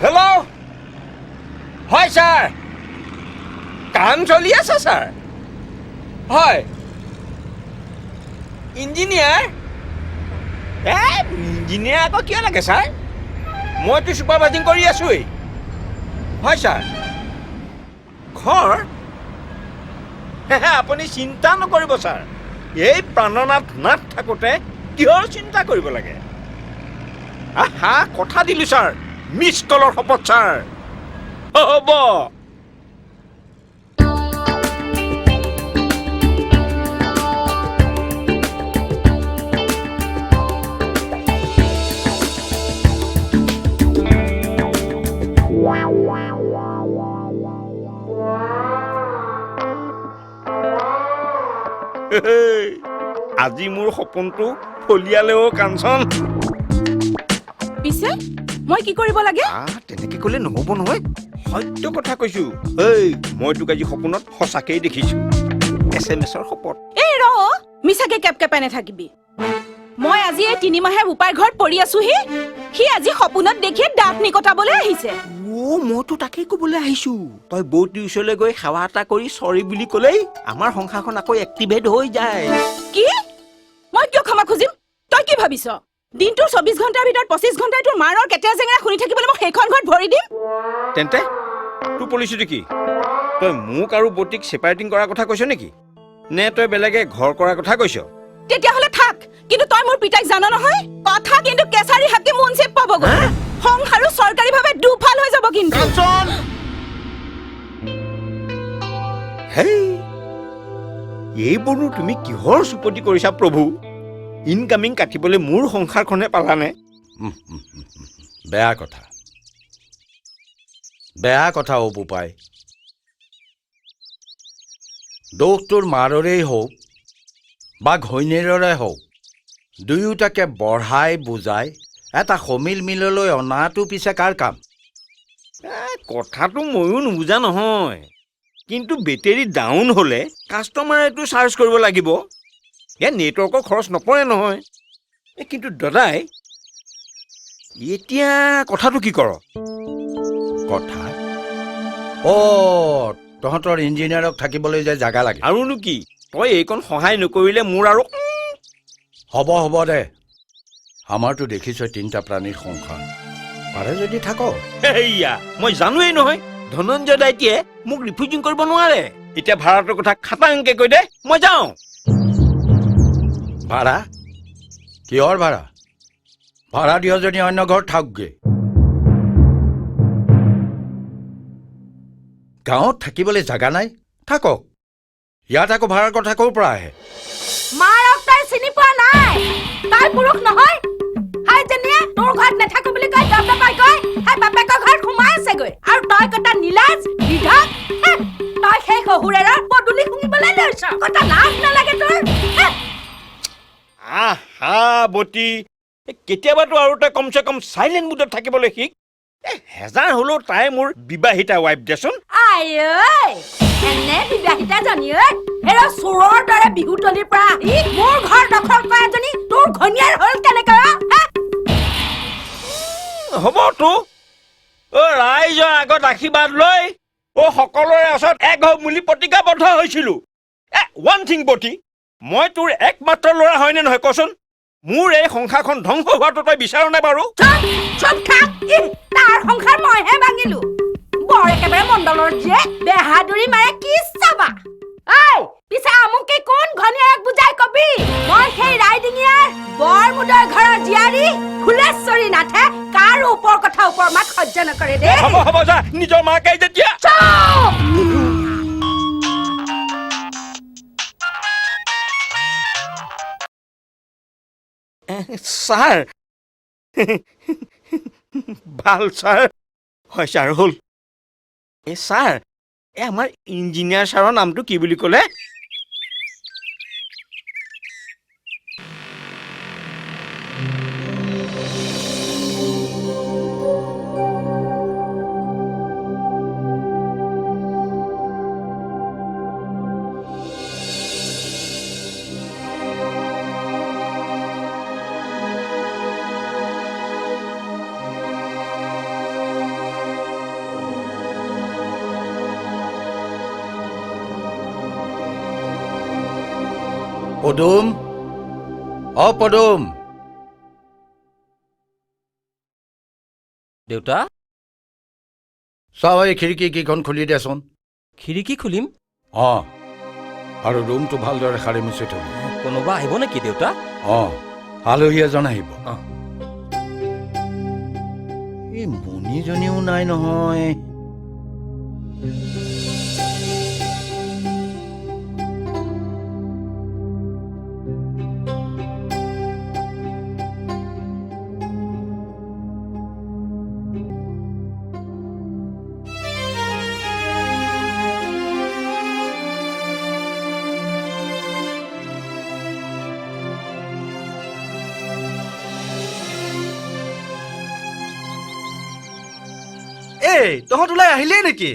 Hello' হয় sir কাম চলি আছে ছাৰ হয় ইঞ্জিনিয়াৰ ইঞ্জিনিয়াৰ আকৌ কিয় লাগে ছাৰ মইতো ছুপাৰভাইজিং কৰি আছোঁৱেই হয় ছাৰ ঘৰ আপুনি চিন্তা নকৰিব ছাৰ এই প্ৰাণনাথ নাথ থাকোঁতে কিহৰ চিন্তা কৰিব লাগে হা কথা দিলোঁ ছাৰ মিছ কলৰ শপত ছাৰ হ'ব আজি মোৰ সপোনটো ফলিয়ালেও কাঞ্চন পিছে মই কি কৰিব লাগে তেনেকে ক'লে নহ'ব নহয় সত্য কথা কৈছো মই তোক আজি সপোনত সঁচাকেই দেখিছো SMS-ৰ শপত এই ৰ মিছাকে কেপকেপাই নাথাকিবি মই আজি এই 3 মাহে উপায় ঘৰত পৰি আছোহি সি আজি সপোনত দেখি দাঁত নিকটাবলৈ আহিছে মইতো তাকেই ক'বলৈ আহিছো তই বৌটিৰ ওচৰলৈ গৈ সেৱা এটা কৰি চৰি বুলি ক'লেই আমাৰ সংসাৰখন আকৌ এক্টিভেট হৈ যায় কি মই কিয় ক্ষমা খুজিম তই কি ভাবিছ দিনটোৰ 24 ঘণ্টাৰ ভিতৰত 25 ঘণ্টাই তোৰ মাৰৰ কেটেৰা জেঙেৰা শুনি থাকিবলৈ মই সেইখন ঘৰত ভৰি দিম তেন্তে তোৰ পলিচিটো কি তই মোক আৰু বৌটিক ছেপাৰেটিং কৰাৰ কথা কৈছ নেকি নে তই বেলেগে ঘৰ কৰাৰ কথা কৈছ তেতিয়াহ'লে থাক কিন্তু তই মোৰ পিতাক জান নহয় কথা কিন্তু কেছাৰী হাকি মুনচিপ পাবগৈ সংসাৰো চৰকাৰীভাৱে দুফাল হৈ যাব কিন্তু কাঞ্চন হেই এইবোৰনো তুমি কিহৰ চুপতি কৰিছা প্ৰভু ইনকামিং কাটিবলৈ মোৰ সংসাৰখনে পালানে বেয়া কথা অ বোপাই দোষ তোৰ মাৰৰেই হওক বা ঘৈণীয়েৰৰে হওক দুয়োটাকে বঢ়াই বুজাই এটা সমিল মিললৈ অনাটো পিছে কাৰ কাম কথাটো ময়ো নুবুজা নহয় কিন্তু বেটেৰী ডাউন হ'লে কাষ্টমাৰেটো চাৰ্জ কৰিব লাগিব নেটৱৰ্কৰ খৰচ নপৰে নহয় কিন্তু দাদাই এতিয়া কথাটো কি কৰ কথা তহঁতৰ ইঞ্জিনিয়াৰক থাকিবলৈ যে জাগা লাগে আৰুনো কি তই এইকণ সহায় নকৰিলে মোৰ আৰু হ'ব দে আমাৰতো দেখিছ 3টা প্ৰাণীৰ সংসাৰ পাৰে যদি থাক সেয়া মই জানোৱেই নহয় ধনঞ্জয় দাইটিয়ে মোক ৰিফিউজিং কৰিব নোৱাৰে এতিয়া ভাড়াটোৰ কথা খাটাংকে কৈ দে মই যাওঁ ভাড়া কিহৰ ভাড়া দিয় যদি অন্য ঘৰত থাকগে গাঁৱত থাকিবলৈ জাগা নাই থাকক ইয়াত আকৌ ভাড়াৰ কথা ক'ৰ পৰা আহে মাৰক তাই চিনি পোৱা নাই তাই পুৰুষ নহয় হাই জেনিয়ে তোৰ ঘৰত নাথাকো বুলি কয় দবদবাই কয় হাই বাপেকৰ ঘৰত সোমাই আছেগৈ আৰু তই কটা নীলাজ বিধক তই সেই শহুৰেৰ পদুলি শুনিবলৈ লৈছ কটা লাজ নালাগে তোৰ আহা বতি কেতিয়াবাতো আৰু তই কমচে কম চাইলেণ্ট মুডত থাকিবলৈ শিক হেজাৰ হ'লেও তাই মোৰ বিবাহিতা ৱাইফ দেচোন আই এনে বিবাহিতা জনী হেৰ চোৰৰ দৰে বিহুতলিৰ পৰা আহি মোৰ ঘৰ দখল কৰা এজনী তোৰ ঘনীয়াৰ হ'ল কেনেকৈ হ'বতো ৰাইজৰ আগত আশীৰ্বাদ লৈ সকলোৰে ওচৰত এক হওক বুলি প্ৰতিজ্ঞাবদ্ধ হৈছিলো ওৱান থিং বতি মই তোৰ একমাত্ৰ ল'ৰা হয়নে নহয় কচোন মোৰ এই সংসাৰখন ধ্বংস হোৱাটো তই বিচাৰ নে বাৰু তাৰ সংসাৰ মইহে ভাঙিলো বৰ একেবাৰে মণ্ডলৰ যে বেহাদুৰি মাৰে কি চাবা পিছে আমুকে কোন ঘনীয়েক বুজাই কবি মই সেই ৰাইডিঙিয়াৰ বৰ মুদৰ ঘৰৰ জীয়াৰী ফুলেশ্বৰী নাথে কাৰো ওপৰ কথা ওপৰ মাত সহ্য নকৰে দে হ'ব যা নিজৰ মাকে যেতিয়া ছাৰ ভাল ছাৰ হয় ছাৰ হ'ল ছাৰ আমাৰ ইঞ্জিনিয়াৰ ছাৰৰ নামটো কি বুলি ক'লে পদুম পদুম দেউতা চাওঁ এই খিৰিকী কেইখন খুলি দেচোন খিৰিকী খুলিম আৰু ৰুমটো ভালদৰে সাৰি মুচি থবি কোনোবা আহিব নেকি দেউতা আলহী এজন আহিব অ। এই মণিজনীও নাই নহয় এই তহঁত ওলাই আহিলেই নেকি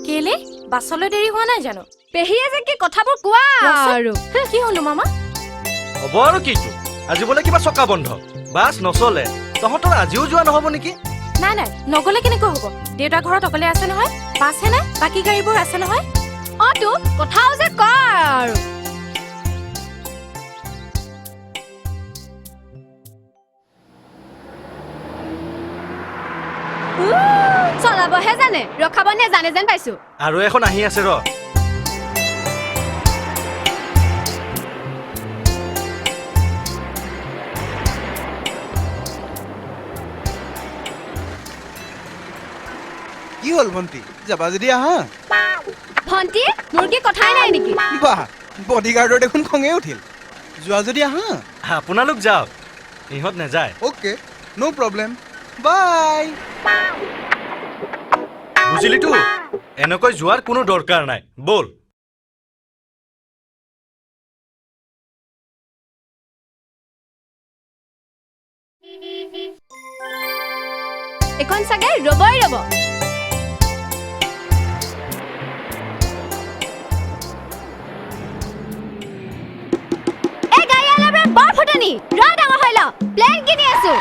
কেলে বাছলৈ দেৰি হোৱা নাই জানো পেহীয়ে যে কি কথাবোৰ কোৱা আৰু কি হলো মামা হ'ব আৰু কিটো আজি বোলে কিবা চকা বন্ধ বাছ নচলে তহঁতৰ আজিও যোৱা নহ'ব নেকি নাই নাই নগলে কেনেকৈ হ'ব দেউতা ঘৰত অকলে আছে নহয় বাছহে নাই বাকী গাড়ীবোৰ আছে নহয় তো কথাও যে কয় আৰু চলাবহে জানে ৰখাব নে জানে যেন পাইছো আৰু এখন আহি আছে ৰ কি হ'ল ভণ্টি যাবা যদি আহা ভণ্টি মোৰ কি কথাই নাই নেকি বাহ বডিগাৰ্ডৰ দেখোন খঙে উঠিল যোৱা যদি আহা আপোনালোক যাওক ইহঁত নাযায় অ'কে ন' প্ৰব্লেম বাই বুজিলিতো এনেকৈ যোৱাৰ কোনো দৰকাৰ নাই বল এখন চাগে ৰবই ৰব এই গাড়ী আলাবৰ বৰ ফুটনি ৰ ডাঙৰ হৈ ল প্লেন কিনি আছো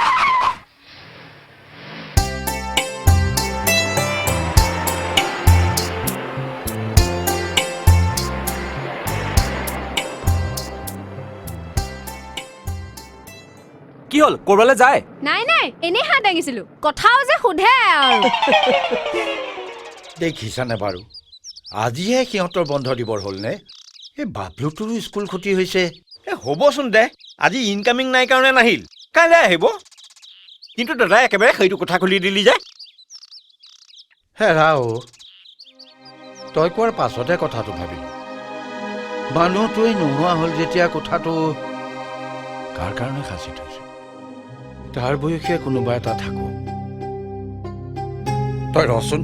কি হ'ল কৰবালৈ যায় নাই নাই এনেই হাত দাঙিছিলো কথাও যে সোধে আৰু দেখিছানে বাৰু আজিহে সিহঁতৰ বন্ধ দিবৰ হ'লনে এই বাবলুটোৰো স্কুল ক্ষতি হৈছে হ'বচোন দে আজি ইনকামিং নাই কাৰণে নাহিল কাইলৈ আহিব কিন্তু দাদাই একেবাৰে সেইটো কথা খুলি দিলি যে হেৰা তই কোৱাৰ পাছতে কথাটো ভাবিলো মানুহটোৱে নোহোৱা হ'ল যেতিয়া কথাটো কাৰ কাৰণে সাঁচি থৈছে তাৰ বয়সীয়া কোনোবা এটা থাকো তই ৰচোন